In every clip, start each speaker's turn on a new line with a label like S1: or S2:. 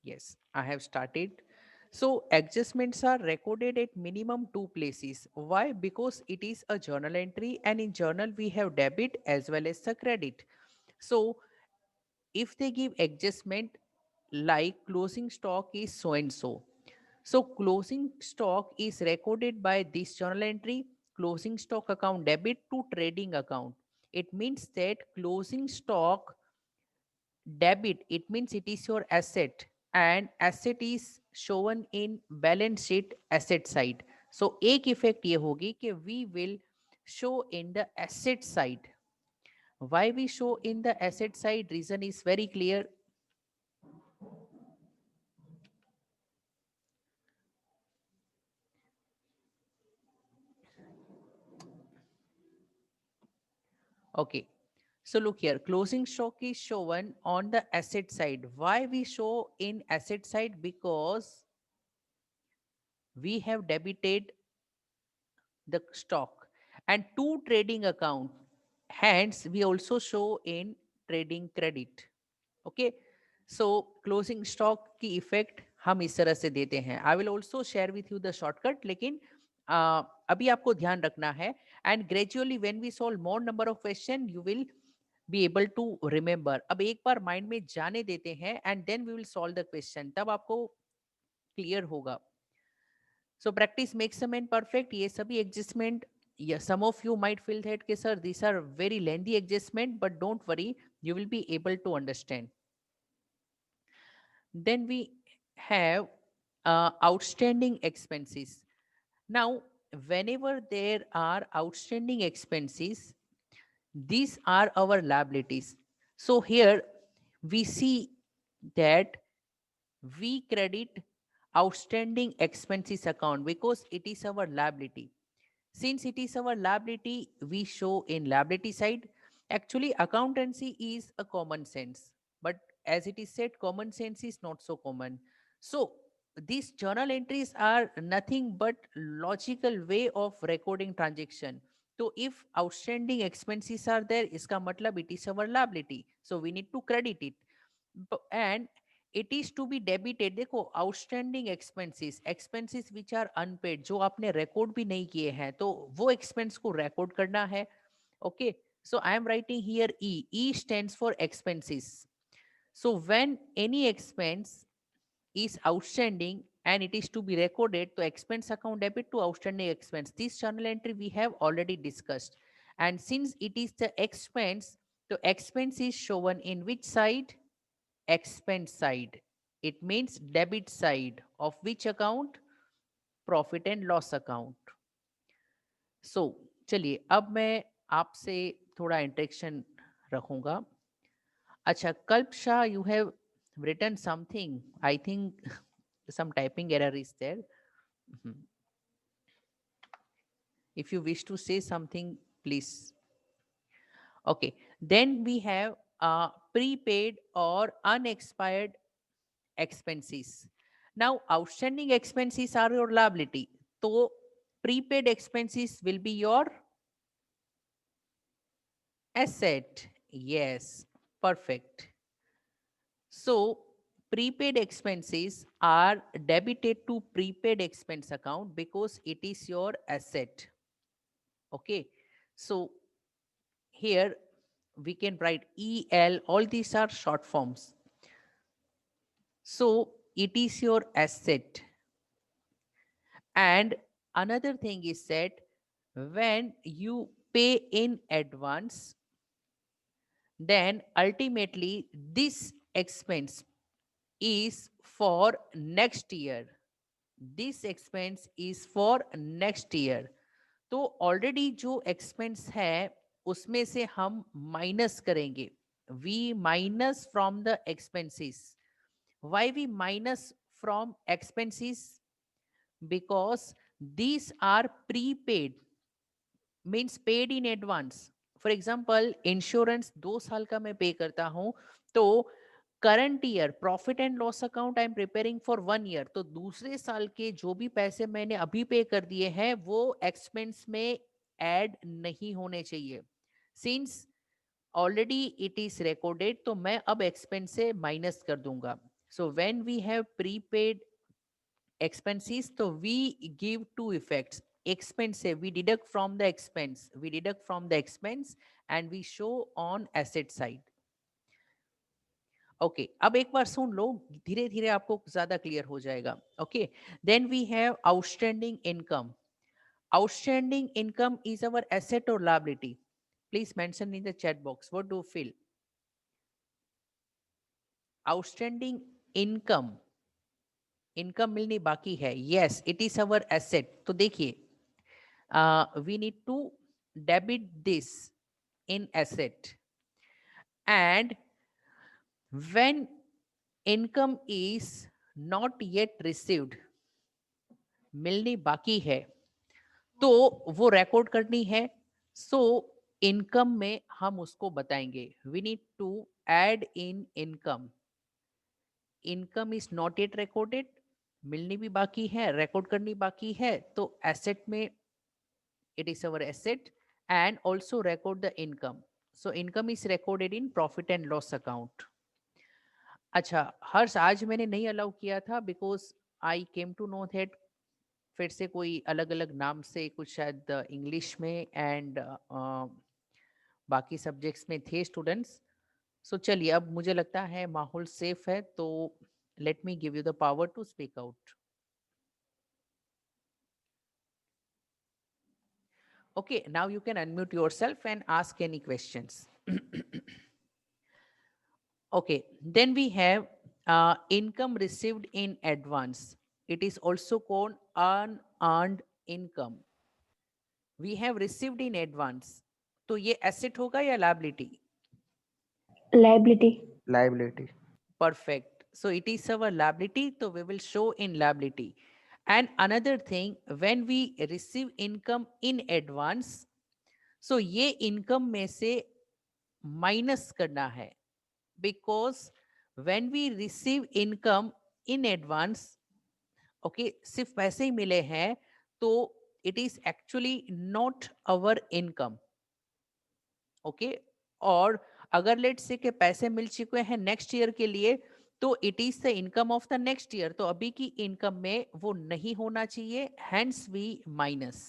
S1: Yes, I have started. So adjustments are recorded at minimum two places. Why? Because it is a journal entry, and in journal we have debit as well as the credit. So if they give adjustment like closing stock is so and so. So closing stock is recorded by this journal entry, closing stock account debit to trading account. It means that closing stock debit, it means it is your asset, and asset is shown in balance sheet asset side. So एक effect ये होगी कि we will show in the asset side. Why we show in the asset side? Reason is very clear. Okay. So look here, closing stock is shown on the asset side. Why we show in asset side? Because we have debited the stock and two trading account. Hence, we also show in trading credit. Okay. So closing stock की effect हम इस तरह से देते हैं. I will also share with you the shortcut, लेकिन अभी आपको ध्यान रखना है. And gradually when we solve more number of question you will be able to remember. अब एक बार माइंड में जाने देते हैं and then we will solve the question, तब आपको क्लियर होगा. So practice makes a man perfect. ये सभी adjustment, some of you might feel that okay, sir, these are very lengthy adjustment, but don't worry, you will be able to understand. Then we have outstanding expenses. Now, whenever there are outstanding expenses, these are our liabilities. So here we see that we credit outstanding expenses account because it is our liability. Since it is our liability, we show in liability side. Actually, accountancy is a common sense, but as it is said, common sense is not so common. So these journal entries are nothing but logical way of recording transaction. So if outstanding expenses are there, iska matlab it is our liability. So we need to credit it. And it is to be debited. देखो outstanding expenses, expenses which are unpaid, जो आपने record भी नहीं किए हैं, तो वो expense को रिकॉर्ड करना है. Okay. So I am writing here E. E stands for expenses. So when any expense is outstanding and it is to be recorded, to expense account debit to outstanding expense. This journal entry we have already discussed. And since it is the expense, the expense is shown in which side? Expense side. It means debit side of which account? Profit and loss account. So चलिए अब मैं आपसे थोड़ा interaction रखूंगा. अच्छा, कल्प Shah, you have written something. I think some typing error is there. Mhm. If you wish to say something, please. Okay. Then we have prepaid or unexpired expenses. Now, outstanding expenses are your liability. So, prepaid expenses will be your asset. Yes, perfect. So, prepaid expenses are debited to prepaid expense account because it is your asset. Okay. So, here we can write EL, all these are short forms. So, it is your asset. And another thing is that when you pay in advance, then ultimately this expense is for next year. This expense is for next year. तो already जो expense है उसमें से हम minus करेंगे. We minus from the expenses. Why we minus from expenses? because these are prepaid, means paid in advance. For example insurance 2 साल का मैं पे करता हूं, तो current year profit and loss account I am preparing for 1 year, तो दूसरे साल के जो भी पैसे मैंने अभी पे कर दिए हैं वो एक्सपेंस में ऐड नहीं होने चाहिए. Since already it is recorded, तो मैं अब एक्सपेंस से माइनस कर दूंगा. So when we have prepaid expenses, so we give two effects. Expense, we deduct from the expense, and we show on asset side. Okay अब एक बार सुन लो, धीरे धीरे आपको ज्यादा क्लियर हो जाएगा. Okay, then we have outstanding income. Outstanding income is our asset और liability. Please mention in the chat box what do feel. Outstanding income, income मिलनी बाकी है. Yes, it is our asset. तो देखिए, we need to debit this in asset, and when income is not yet received, मिलनी बाकी है, तो वो रिकॉर्ड करनी है. सो इनकम में हम उसको बताएंगे. We need to add in income. Income is not yet recorded, मिलनी भी बाकी है, रिकॉर्ड करनी बाकी है, तो एसेट में it is our asset, and also record the income. So income is recorded in profit and loss account. अच्छा हर्ष, आज मैंने नहीं अलाउ किया था because I came to know that फिर से कोई अलग अलग नाम से कुछ शायद इंग्लिश में एंड बाकी सब्जेक्ट्स में थे स्टूडेंट्स. सो चलिए, अब मुझे लगता है माहौल सेफ है, तो let me give you the power to speak out. Okay, now you can unmute yourself and ask any questions. Okay, then we have income received in advance. It is also called unearned income. We have received in advance. तो ये asset होगा या liability?
S2: Liability.
S3: Liability.
S1: Perfect. So it is our liability, so we will show in liability. And another thing, when we receive income in advance, so ये income में से minus करना है, because when we receive income in advance, okay, सिर्फ पैसे ही मिले हैं, तो it is actually not our income. okay, और अगर लेट से के पैसे मिल चुके हैं नेक्स्ट ईयर के लिए, तो it is the income of the next year, तो अभी की इनकम में वो नहीं होना चाहिए, hence we minus.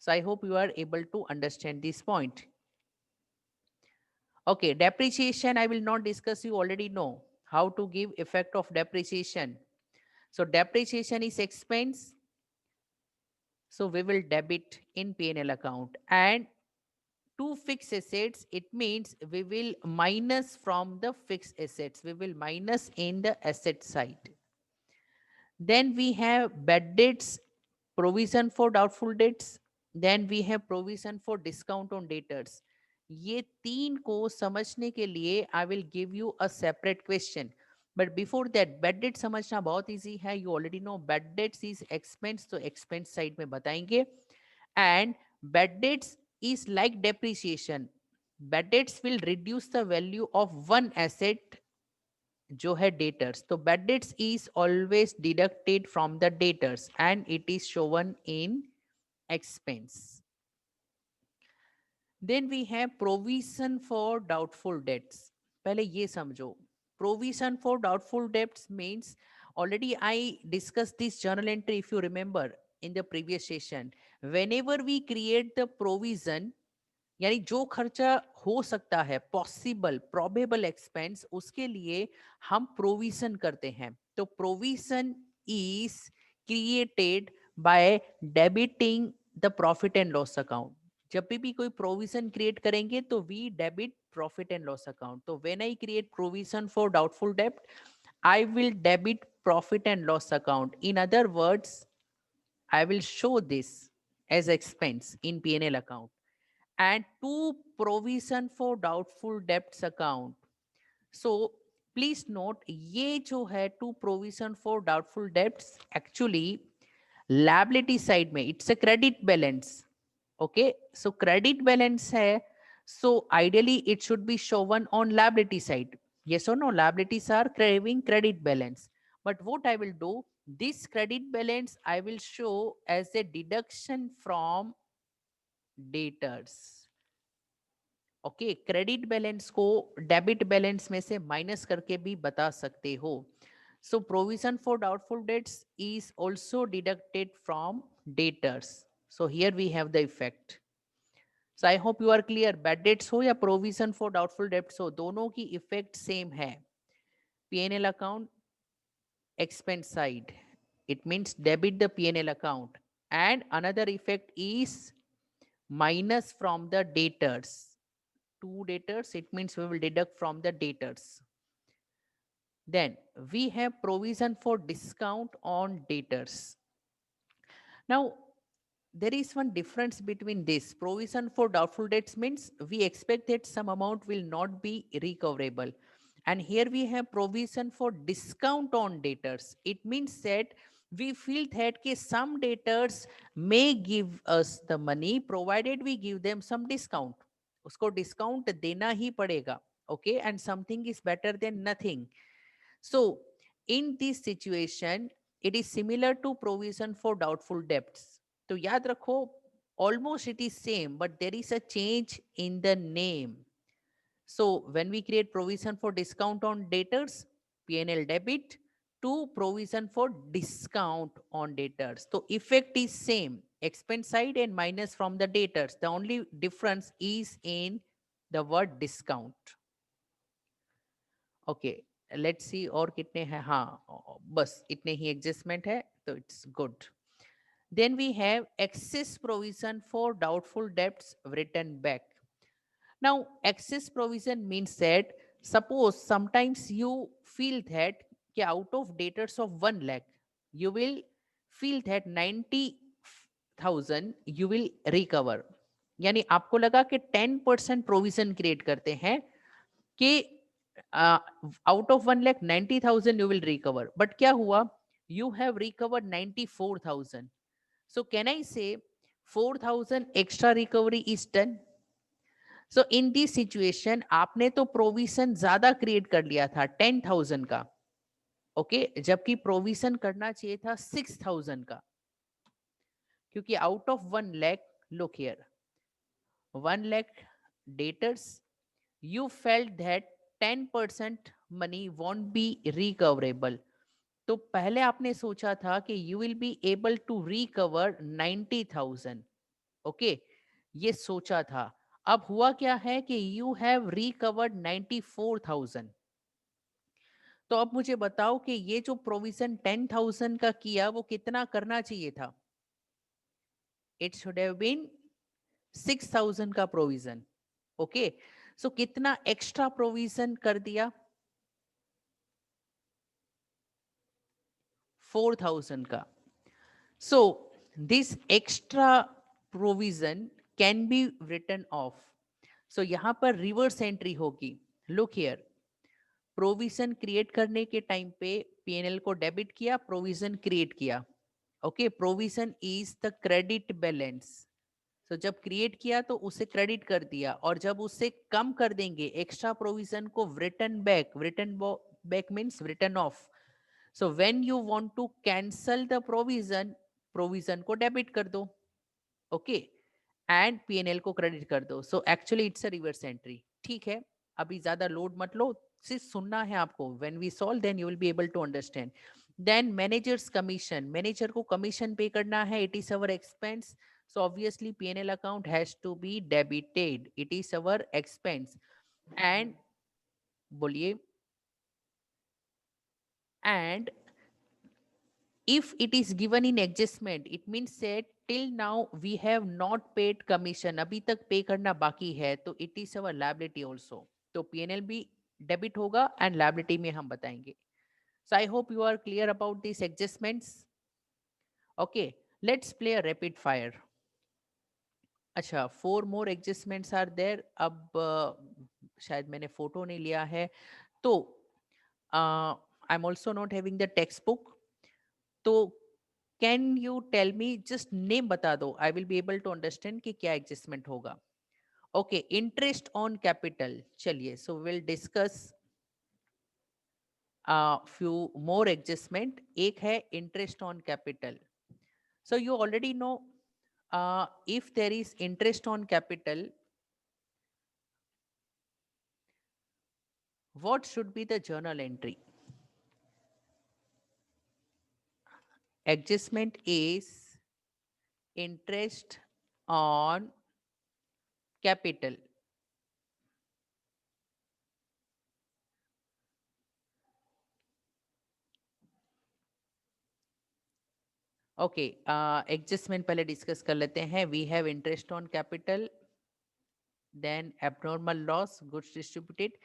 S1: So I hope you are able to understand this point. Okay, depreciation I will not discuss, you already know how to give effect of depreciation. So depreciation is expense, so we will debit in P&L account. And to fixed assets, it means we will minus from the fixed assets, we will minus in the asset side. Then we have bad debts, provision for doubtful debts, then we have provision for discount on debtors. ये तीन को समझने के लिए आई will give you a separate question, but before that bad debt समझना बहुत easy है. You already no bad debts is expense, तो एक्सपेंस साइड में बताएंगे. And bad debts is like depreciation. Bad debts will reduce the value of one asset जो है debtors. तो bad debts is always deducted from the debtors and it is shown in expense. Then we have provision for doubtful debts. पहले ये समझो, provision for doubtful debts means, already I discussed this journal entry if you remember in the previous session. Whenever we create the provision, यानी जो खर्चा हो सकता है, possible probable expense, उसके लिए हम प्रोविजन करते हैं. तो provision is created by debiting the profit and loss account. जब भी कोई प्रोविजन क्रिएट करेंगे तो we debit profit and loss account. तो when I create provision for doubtful डेब्ट, I will debit profit and loss account. In other words, I will show this as expense in P&L account. And to provision for doubtful debts account. So please note, ये जो है to provision for doubtful debts, actually liability side में it's a credit balance. Okay, so credit balance है, so ideally it should be shown on liability side. Yes or no, liabilities are craving credit balance. But what I will do, this credit balance I will show as a deduction from debtors. Okay, credit balance को debit balance में से minus करके भी बता सकते हो. So provision for doubtful debts is also deducted from debtors. So here we have the effect. So I hope you are clear. Bad debts हो या प्रोविजन फॉर डाउटफुल डेट्स हो, दोनों की इफेक्ट सेम है. P&L account expense side, it means debit the P&L account, and another effect is minus from the debtors. Two debtors, it means we will deduct from the debtors. Then we have provision for discount on debtors. Now there is one difference between this. Provision for doubtful debts means we expect that some amount will not be recoverable, and here we have provision for discount on debtors. It means that we feel that some debtors may give us the money provided we give them some discount. उसको discount देना ही पड़ेगा. Okay, and something is better than nothing. So in this situation, it is similar to provision for doubtful debts. तो याद रखो, almost it is same, but there is a change in the name. So when we create provision for discount on debtors, P&L debit, to provision for discount on debtors. So effect is same, expense side and minus from the debtors. The only difference is in the word discount. Okay, let's see और कितने हैं. हाँ, बस इतने ही adjustment है, तो it's good. Then we have excess provision for doubtful debts return back. Now excess provision means that suppose sometimes you feel that कि out of debtors of 1 lakh you will feel that 90,000 you will recover. यानी आपको लगा कि 10% provision create करते हैं कि out of 1 lakh 90,000 you will recover, but क्या हुआ, you have recovered 94,000. So can I से 4,000 extra recovery is done. So in this situation आपने तो प्रोविजन ज्यादा क्रिएट कर लिया था 10,000 का, ओके जबकि प्रोविजन करना चाहिए था 6,000 का, क्योंकि out of 1 lakh, look here, 1 lakh debtors, you felt that 10% money won't be recoverable. तो पहले आपने सोचा था कि you will be able to recover 90,000. Okay, ये सोचा था. अब हुआ क्या है कि you have recovered 94,000. तो अब मुझे बताओ कि ये जो प्रोविजन 10,000 का किया वो कितना करना चाहिए था. इट शुड हैव बीन 6,000 का प्रोविजन. ओके, सो कितना एक्स्ट्रा प्रोविजन कर दिया, 4,000 का. So this extra provision can be written off. So यहाँ पर रिवर्स एंट्री होगी. लुक हियर, प्रोविजन क्रिएट करने के टाइम पे पीएनएल को डेबिट किया, प्रोविजन क्रिएट किया. Okay, provision is the credit balance. तो जब क्रिएट किया तो उसे क्रेडिट कर दिया, और जब उससे कम कर देंगे एक्स्ट्रा प्रोविजन को return back. Return back means return off. So when you want to cancel the provision, provision को डेबिट कर दो, ओके, एंड पीएनएल को क्रेडिट कर दो. So actually it's a reverse entry. ठीक है, अभी ज्यादा लोड मत लो, सिर्फ सुनना है आपको. When we solve then you will be able to understand. Then managers commission, manager को कमीशन पे करना है, it is our expense. So obviously P&L account has to be debited. It is our expense. And बोलिए, and if it is given in adjustment, it means that till now we have not paid commission. अभी तक पे करना बाकी है, तो it is our liability also. तो P&L भी डेबिट होगा एंड liability में हम बताएंगे. So I hope you are clear about these adjustments. Okay, let's play a rapid fire. अच्छा, 4 more adjustments are there. अब शायद मैंने फोटो नहीं लिया है, तो I am also not having the text book. तो can you tell me, just name बता दो, I will be able to understand कि क्या एडजस्टमेंट होगा. Okay, interest on capital. चलिए, so will discuss few more adjustment. एक है interest on capital. So you already know, if there is interest on capital, what should be the journal entry? Adjustment is interest on capital. ओके, adjustment पहले discuss कर लेते हैं. We have interest on capital, then abnormal loss, goods distributed.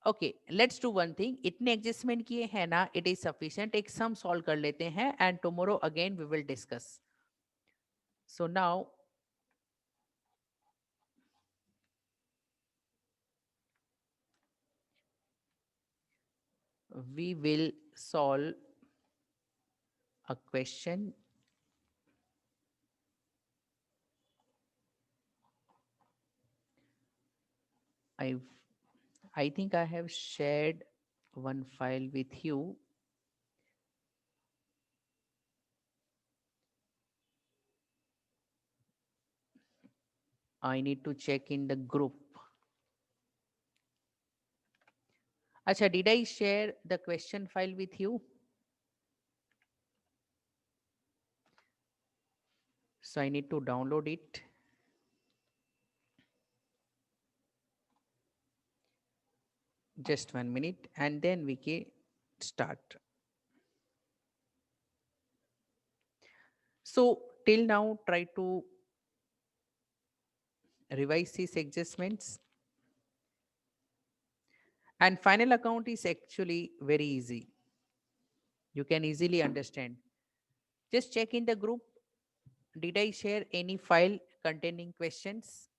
S1: Okay, let's do one thing. इतने adjustment किए हैं ना, it is sufficient. एक सम सॉल्व कर लेते हैं and tomorrow again we will discuss. So now we will solve a question. I I think I have shared one file with you. I need to check in the group. Acha, did I share the question file with you? So I need to download it. Just 1 minute and then we can start. So till now, try to revise these adjustments. And final account is actually very easy. You can easily understand. Just check in the group. Did I share any file containing questions?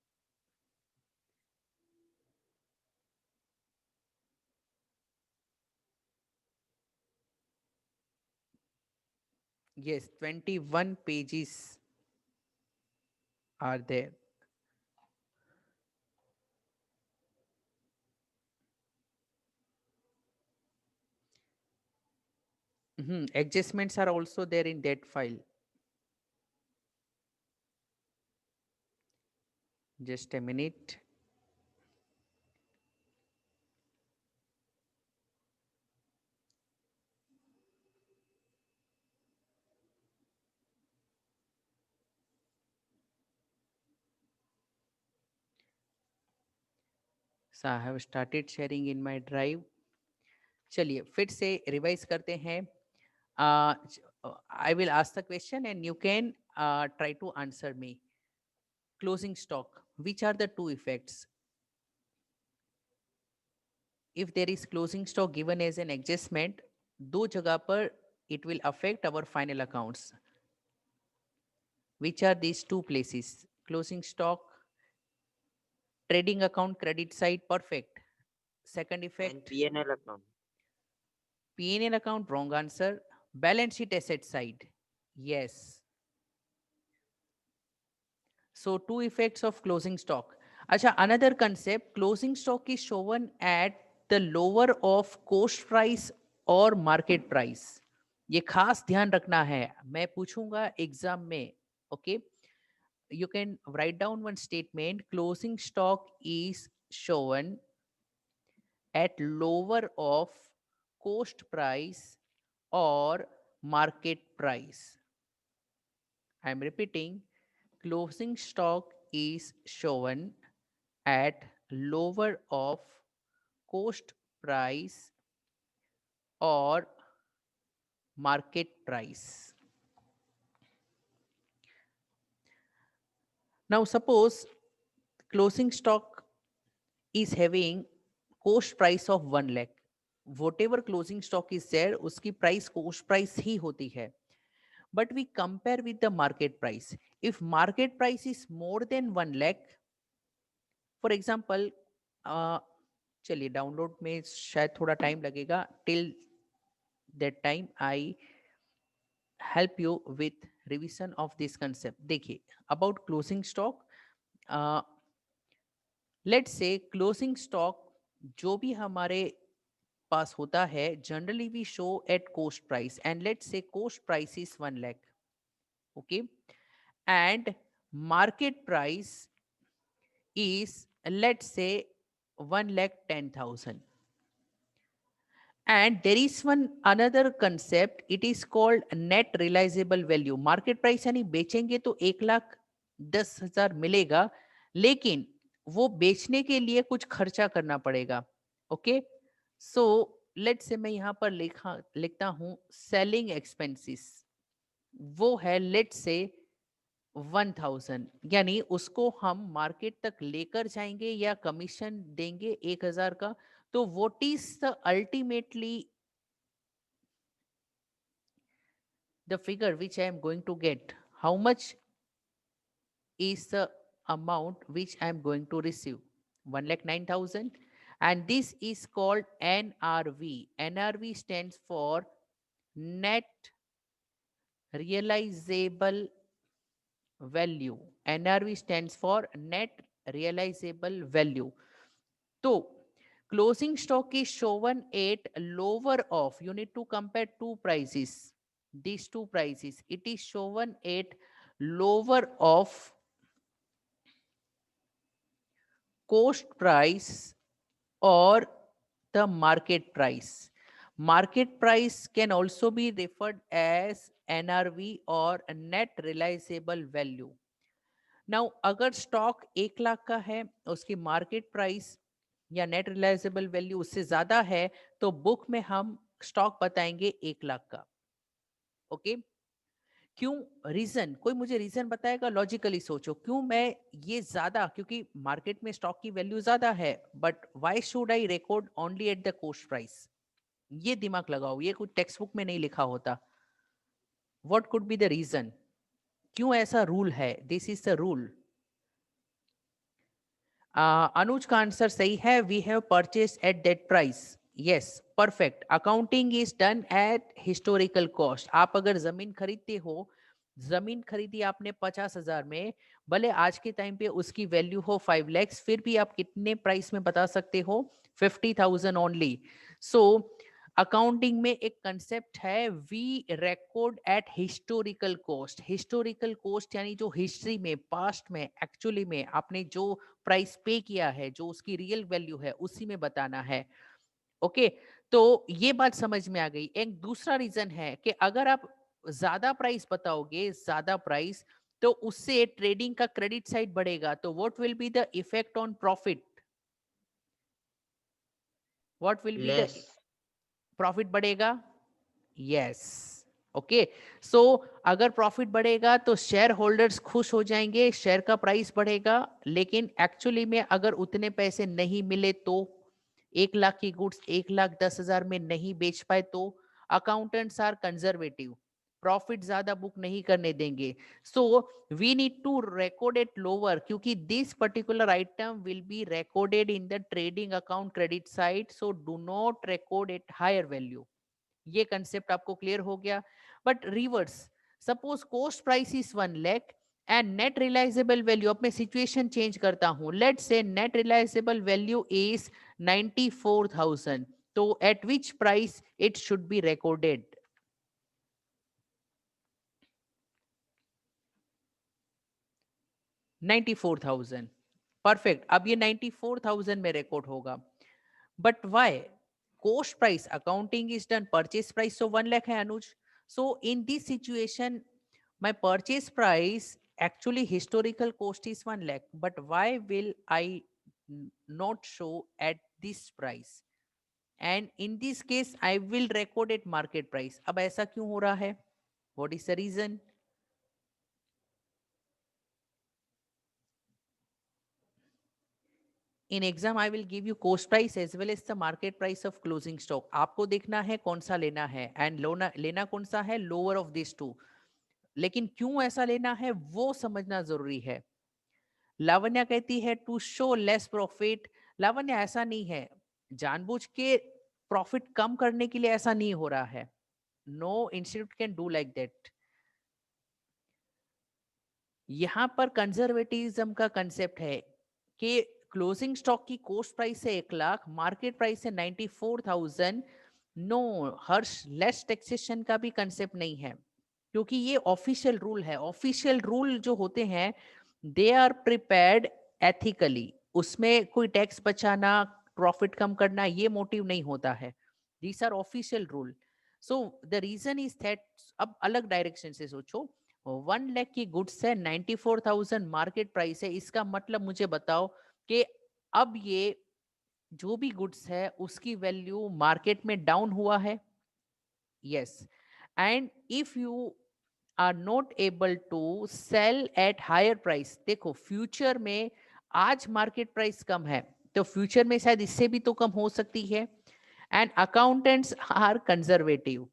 S1: Yes, 21 pages are there. Adjustments are also there in that file. Just a minute. So I have started sharing in my drive. चलिए फिर से revise करते हैं. I will ask the question and you can try to answer me. Closing stock. Which are the two effects? If there is closing stock given as an adjustment, दो जगह पर it will affect our final accounts. Which are these two places? Closing stock, trading account, credit side, perfect. Second
S3: And
S1: effect,
S3: P&L account.
S1: P&L account, wrong answer. Balance sheet asset side, yes. So two effects of closing stock. Acha, another concept, closing stock is shown at the lower of cost price or market price. ये खास ध्यान रखना है, मैं पूछूंगा exam में. Okay, you can write down one statement. Closing stock is shown at lower of cost price or market price. I am repeating, closing stock is shown at lower of cost price or market price. Now suppose closing stock is having cost price of 1 lakh. Whatever closing stock is there, उसकी price cost price ही होती है. But we compare with the market price. If market price is more than 1 lakh, for example, चलिए download में शायद थोड़ा time लगेगा. Till that time I help you with revision of this concept. देखिए, about closing stock, let's say closing stock जो भी हमारे पास होता है, generally we show at cost price and let's say cost price is 1 lakh. Okay, and market price is let's say 1,10,000. And there is one another concept, it is called net realizable value. Market price यानी बेचेंगे तो 1,10,000 मिलेगा, लेकिन वो बेचने के लिए कुछ खर्चा करना पड़ेगा. ओके, सो लेट से मैं यहाँ पर लिखता हूँ सेलिंग एक्सपेंसेस, वो है लेट से 1,000, यानी उसको हम मार्केट तक लेकर जाएंगे या कमीशन देंगे 1,000 का. तो what is the ultimately the figure which I am going to get? How much is the amount which I am going to receive? 1,09,000. And this is called NRV. NRV stands for net realizable value. NRV stands for net realizable value. So closing stock is shown at lower of, you need to compare two prices, these two prices. It is shown at lower of cost price or the market price. Market price can also be referred as NRV or net realizable value. Now अगर stock 1,00,000 का है, उसकी market price या net realisable value उससे ज्यादा है, तो book में हम स्टॉक बताएंगे 1,00,000 का. ओके, क्यों? रीजन, कोई मुझे रीजन बताएगा? लॉजिकली सोचो, क्यों मैं ये ज्यादा, क्योंकि मार्केट में स्टॉक की वैल्यू ज्यादा है, but why should I record only at the cost price? ये दिमाग लगाओ, ये कुछ टेक्स्ट बुक में नहीं लिखा होता. What could be the reason? क्यों ऐसा रूल है? This is the rule. Anuj का आंसर सही है. We have purchase at that price. Yes, perfect. Accounting is done at historical cost. आप अगर जमीन खरीदते हो, जमीन खरीदी आपने 50,000 में, भले आज के टाइम पे उसकी वैल्यू हो 5 लाख, फिर भी आप कितने प्राइस में बता सकते हो? 50,000 ओनली. सो अकाउंटिंग में एक कंसेप्ट है, we record at historical cost. Historical cost यानी जो हिस्ट्री में, पास्ट में, एक्चुअली में आपने जो प्राइस पे किया है, जो उसकी रियल वैल्यू है, उसी में बताना है. ओके, तो ये बात समझ में आ गई. एक दूसरा रीजन है कि अगर आप ज्यादा प्राइस बताओगे, ज्यादा प्राइस, तो उससे ट्रेडिंग का क्रेडिट साइड बढ़ेगा. तो what will be the effect on profit? What will be the
S3: less.
S1: Profit बढ़ेगा? यस. ओके, सो अगर प्रॉफिट बढ़ेगा तो शेयर होल्डर्स खुश हो जाएंगे, शेयर का प्राइस बढ़ेगा. लेकिन एक्चुअली में अगर उतने पैसे नहीं मिले, तो 1,00,000 की गुड्स 1,10,000 में नहीं बेच पाए, तो अकाउंटेंट्स आर कंजर्वेटिव, प्रॉफिट ज्यादा बुक नहीं करने देंगे. So we need to record it lower, क्योंकि this particular item will be recorded in the trading account credit side. So do not record it higher value. ये concept आपको clear हो गया. But reverse, suppose cost price is 1,00,000 and net realisable value, अब मैं situation change करता हूं. Let's say net realisable value is 94,000. तो eight which price it should be recorded? $94,000. Perfect. अब ये 94,000 में रिकॉर्ड होगा. But why? cost price, accounting is done, purchase price so 1,00,000 hai Anuj. So in this situation my purchase price, actually historical cost is 1,00,000, but why will I not show at this price? And in this case I will record at market price. अब ऐसा क्यों हो रहा है? What is the reason? In exam I will give you cost price as well as the market price of closing stock. आपको देखना है कौन सा लेना है, एंड लेना कौन सा है? Lower of this two. लेकिन क्यों ऐसा लेना है वो समझना जरूरी है. लावण्या कहती है to show less profit. Lavanya, ऐसा नहीं है, जानबूझ के प्रॉफिट कम करने के लिए ऐसा नहीं हो रहा है. No institute can do like that. यहां पर कंजर्वेटिज्म का कंसेप्ट है कि क्लोजिंग स्टॉक की कॉस्ट प्राइस है 1,00,000, मार्केट प्राइस है 94,000. नो, हर्ष, लेस टैक्सेशन का भी कंसेप्ट नहीं है, क्योंकि ये ऑफिशियल रूल है. ऑफिशियल रूल जो होते हैं दे आर प्रिपेयर्ड एथिकली. उसमें कोई टैक्स बचाना, प्रॉफिट कम करना, ये मोटिव नहीं होता है. These are official rule. So the reason is that अब अलग डायरेक्शन से सोचो, 1 लाख की गुड्स है, 94,000 मार्केट प्राइस है, इसका मतलब मुझे बताओ कि अब ये जो भी गुड्स है उसकी वैल्यू मार्केट में डाउन हुआ है. Yes. And if you are not able to sell at higher price, देखो फ्यूचर में आज मार्केट प्राइस कम है तो फ्यूचर में शायद इससे भी तो कम हो सकती है. And accountants are conservative.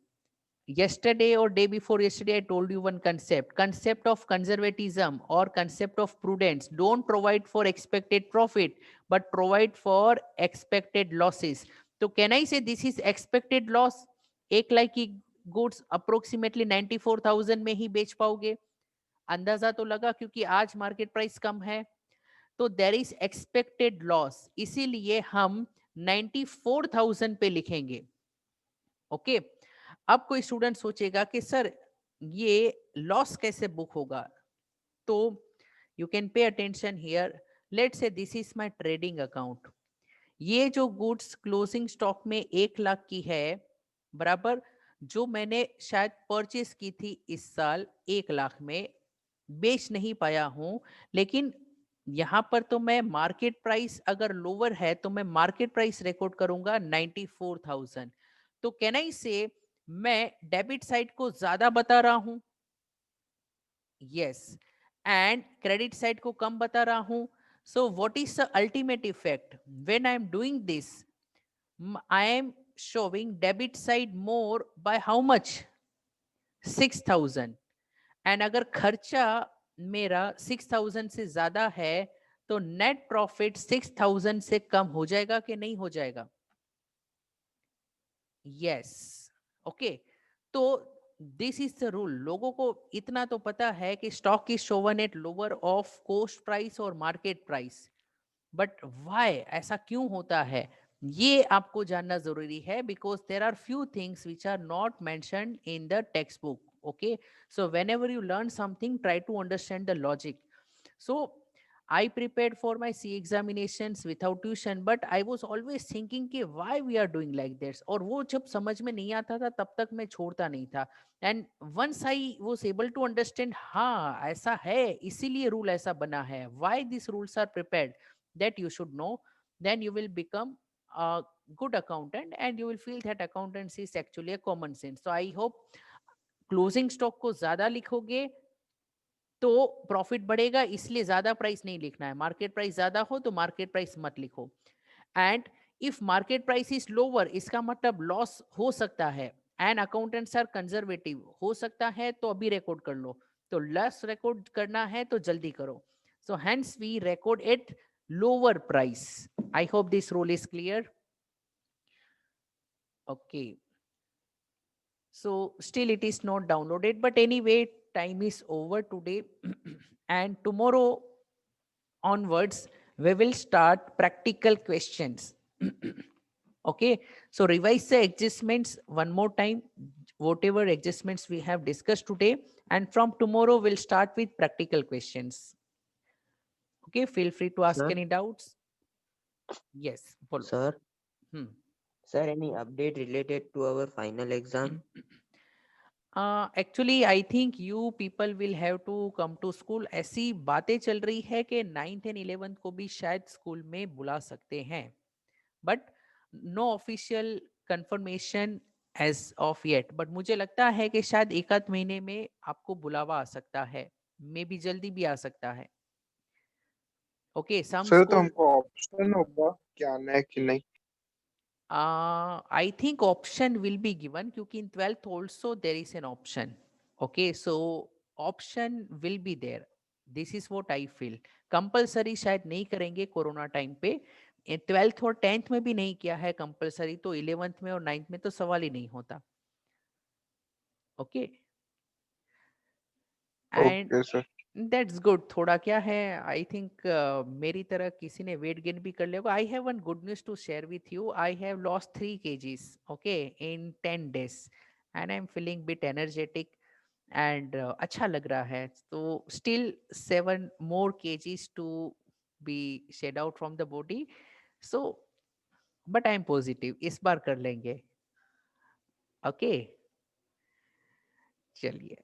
S1: Yesterday or day before yesterday I told you one concept of conservatism or concept of prudence. Don't provide for expected profit but provide for expected losses. So can I say this is expected loss? 1 lakh की goods approximately 94,000 में ही बेच पाओगे, अंदाजा तो लगा क्योंकि आज market price कम है. तो देर इज एक्सपेक्टेड लॉस, इसीलिए हम 94,000 पे लिखेंगे. ओके. अब कोई स्टूडेंट सोचेगा कि सर ये लॉस कैसे बुक होगा, तो you can pay attention here. Let's say this is my trading account. ये जो गुड्स क्लोजिंग स्टॉक में 1 लाख की है, बराबर, जो मैंने शायद परचेस की थी इस साल 1 लाख में, बेच नहीं पाया हूं, लेकिन यहां पर तो मैं मार्केट प्राइस अगर लोअर है तो मैं मार्केट प्राइस रिकॉर्ड करूंगा 94,000. तो कैन आई से मैं डेबिट साइड को ज्यादा बता रहा हूं? यस. एंड क्रेडिट साइड को कम बता रहा हूं. So what is the ultimate effect when I am doing this? I am showing debit side more by how much? 6,000. And अगर खर्चा मेरा 6,000 से ज्यादा है तो नेट प्रॉफिट 6,000 से कम हो जाएगा कि नहीं हो जाएगा? यस. ओके. तो दिस इज द रूल. लोगों को इतना तो पता है कि stock is shown at lower of cost price और मार्केट प्राइस, बट वाई, ऐसा क्यों होता है, ये आपको जानना जरूरी है. Because there are few things which are not mentioned in the text book. Okay. So whenever you learn something, try to understand the logic. So I prepared for my C examinations without tuition, but I was always thinking कि why we are doing like this. और वो जब समझ में नहीं आता था तब तक मैं छोड़ता नहीं था. And once I was able to understand, हाँ ऐसा है, इसीलिए रूल ऐसा बना है, why these rules are prepared, that you should know, then you will become a good accountant and you will feel that accountancy is actually a common sense. So I hope closing stock को ज्यादा लिखोगे तो profit बढ़ेगा, इसलिए ज्यादा price नहीं लिखना है. मार्केट प्राइस ज्यादा हो तो मार्केट प्राइस मत लिखो. And if market price is lower, इसका मतलब लॉस हो सकता है. एंड अकाउंटेंट्स आर कंजर्वेटिव, हो सकता है तो अभी रिकॉर्ड कर लो, तो लॉस रिकॉर्ड करना है तो जल्दी करो. So hence we record at lower price. I hope this rule is clear. Okay. So still it is not downloaded, but anyway time is over today. And tomorrow onwards we will start practical questions. Okay, so revise the adjustments one more time, whatever adjustments we have discussed today, and from tomorrow we'll start with practical questions. Okay, feel free to ask
S3: Sir,
S1: any doubts. Yes, follow.
S3: sir,
S1: Hmm.
S3: sir, any update related to our final exam?
S1: Actually I think you people will have to come to school. ऐसी बातें चल रही है कि 9th and 11th को भी शायद school में बुला सकते हैं, but no official confirmation as of yet. But मुझे लगता है कि शायद एक आध महीने में आपको बुलावा आ सकता है, मे बी जल्दी भी आ सकता है. ओके. सम
S4: सर तो
S1: स्कूल,
S4: हमको ऑप्शन होगा क्या आना है कि नहीं?
S1: I think option will be given क्योंकि in 12th also there is an option. Okay, so option will be there. This is what I feel. Compulsory शायद नहीं करेंगे कोरोना टाइम पे. 12th और 10th में भी नहीं किया है कंपलसरी, तो 11th में और 9th में तो सवाल ही नहीं होता. Okay. And
S4: okay sir.
S1: That's good. थोड़ा क्या है, आई थिंक मेरी तरह किसी ने वेट गेन भी कर लिया होगा. I have one good news to share with you. I have lost 3 kgs, okay, in 10 days, and I am feeling bit energetic and अच्छा लग रहा है. तो still 7 more kgs to be shed out from the body. So but I am positive, इस बार कर लेंगे. Okay, चलिए,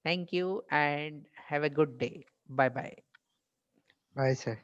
S1: thank you and have a good day, bye bye.
S5: Bye sir.